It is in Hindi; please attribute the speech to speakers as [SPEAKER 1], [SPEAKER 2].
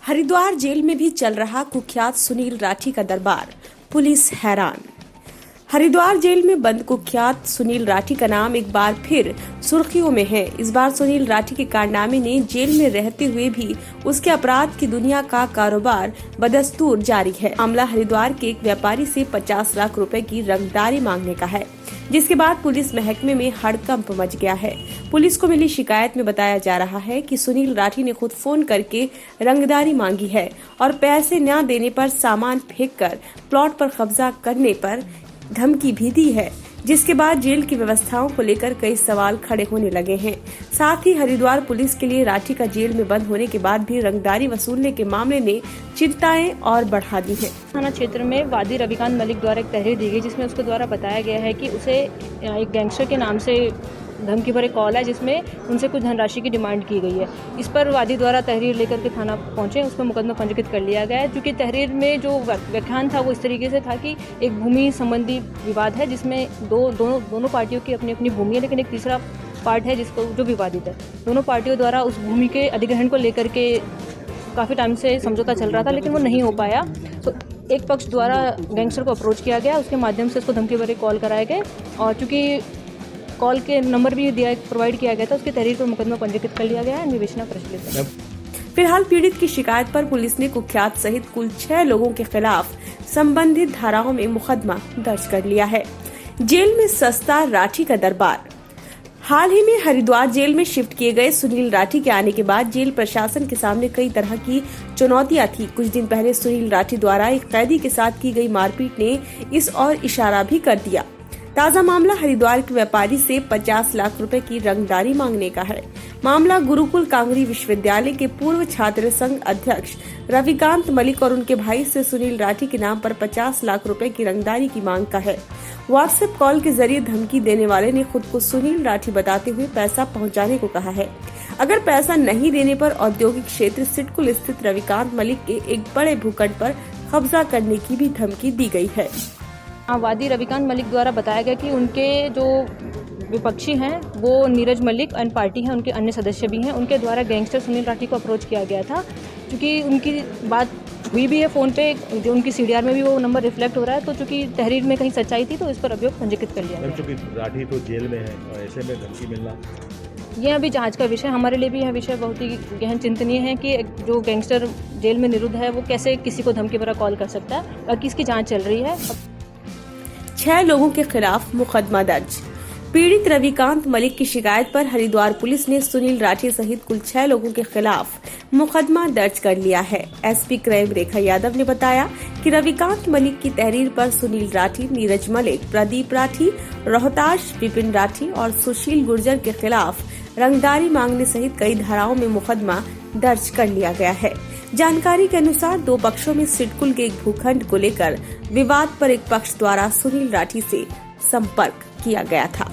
[SPEAKER 1] हरिद्वार जेल में भी चल रहा कुख्यात सुनील राठी का दरबार, पुलिस हैरान। हरिद्वार जेल में बंद कुख्यात सुनील राठी का नाम एक बार फिर सुर्खियों में है। इस बार सुनील राठी के कारनामे ने जेल में रहते हुए भी उसके अपराध की दुनिया का कारोबार बदस्तूर जारी है। मामला हरिद्वार के एक व्यापारी से 50 लाख रुपए की रंगदारी मांगने का है, जिसके बाद पुलिस महकमे में हड़कंप मच गया है। पुलिस को मिली शिकायत में बताया जा रहा है कि सुनील राठी ने खुद फोन करके रंगदारी मांगी है और पैसे न देने पर सामान फेंककर प्लॉट पर कब्जा करने पर धमकी भी दी है, जिसके बाद जेल की व्यवस्थाओं को लेकर कई सवाल खड़े होने लगे हैं। साथ ही हरिद्वार पुलिस के लिए राठी का जेल में बंद होने के बाद भी रंगदारी वसूलने के मामले ने चिंताएं और बढ़ा दी हैं।
[SPEAKER 2] थाना क्षेत्र में वादी रविकांत मलिक द्वारा एक तहरीर दी गई, जिसमें उसके द्वारा बताया गया है कि उसे एक गैंगस्टर के नाम से धमकी भरे कॉल है, जिसमें उनसे कुछ धनराशि की डिमांड की गई है। इस पर वादी द्वारा तहरीर लेकर के थाना पहुंचे, उस पर मुकदमा पंजीकृत कर लिया गया है। क्योंकि तहरीर में जो व्याख्यान था वो इस तरीके से था कि एक भूमि संबंधी विवाद है, जिसमें दोनों पार्टियों की अपनी अपनी भूमि है, लेकिन एक तीसरा पार्ट है जिसको जो विवादित है। दोनों पार्टियों द्वारा उस भूमि के अधिग्रहण को लेकर के काफ़ी टाइम से समझौता चल रहा था, लेकिन वो नहीं हो पाया। तो एक पक्ष द्वारा गैंगस्टर को अप्रोच किया गया, उसके माध्यम से उसको धमकी भरे कॉल कराए गए और चूँकि कॉल के नंबर भी प्रोवाइड किया गया था, उसके तहरीर पर मुकदमा पंजीकृत कर लिया गया है। विवेचना प्रचलित है।
[SPEAKER 1] फिलहाल पीड़ित की शिकायत पर पुलिस ने कुख्यात सहित कुल 6 लोगों के खिलाफ संबंधित धाराओं में मुकदमा दर्ज कर लिया है। जेल में सस्ता राठी का दरबार। हाल ही में हरिद्वार जेल में शिफ्ट किए गए सुनील राठी के आने के बाद जेल प्रशासन के सामने कई तरह की चुनौतियां थी। कुछ दिन पहले सुनील राठी द्वारा एक कैदी के साथ की गई मारपीट ने इस ओर इशारा भी कर दिया। ताजा मामला हरिद्वार के व्यापारी से 50 लाख रुपए की रंगदारी मांगने का है। मामला गुरुकुल कांगड़ी विश्वविद्यालय के पूर्व छात्र संघ अध्यक्ष रविकांत मलिक और उनके भाई से सुनील राठी के नाम पर 50 लाख रुपए की रंगदारी की मांग का है। व्हाट्सएप कॉल के जरिए धमकी देने वाले ने खुद को सुनील राठी बताते हुए पैसा पहुंचाने को कहा है। अगर पैसा नहीं देने पर औद्योगिक क्षेत्र सिडकुल स्थित रविकांत मलिक के एक बड़े भूखंड पर कब्जा करने की भी धमकी दी गई है।
[SPEAKER 2] वादी रविकांत मलिक द्वारा बताया गया कि उनके जो विपक्षी हैं वो नीरज मलिक अन्य पार्टी हैं, उनके अन्य सदस्य भी हैं। उनके द्वारा गैंगस्टर सुनील राठी को अप्रोच किया गया था। क्योंकि उनकी बात हुई भी है फ़ोन पे, जो उनकी सीडीआर में भी वो नंबर रिफ्लेक्ट हो रहा है। तो चूँकि तहरीर में कहीं सच्चाई थी तो इस पर अभियोग पंजीकृत कर लिया।
[SPEAKER 3] चूँकि राठी तो जेल में है और ऐसे में धमकी मिलना,
[SPEAKER 2] ये अभी जांच का विषय, हमारे लिए भी यह विषय बहुत ही गहन चिंतनीय है कि जो गैंगस्टर जेल में निरुद्ध है वो कैसे किसी को धमकी भरा कॉल कर सकता है। बाकी इसकी जाँच चल रही है।
[SPEAKER 1] 6 लोगों के खिलाफ मुकदमा दर्ज। पीड़ित रविकांत मलिक की शिकायत पर हरिद्वार पुलिस ने सुनील राठी सहित कुल 6 लोगों के खिलाफ मुकदमा दर्ज कर लिया है। एसपी क्राइम रेखा यादव ने बताया कि रविकांत मलिक की तहरीर पर सुनील राठी, नीरज मलिक, प्रदीप राठी, रोहताश, विपिन राठी और सुशील गुर्जर के खिलाफ रंगदारी मांगने सहित कई धाराओं में मुकदमा दर्ज कर लिया गया है। जानकारी के अनुसार 2 पक्षों में सिडकुल के एक भूखंड को लेकर विवाद पर एक पक्ष द्वारा सुनील राठी से संपर्क किया गया था।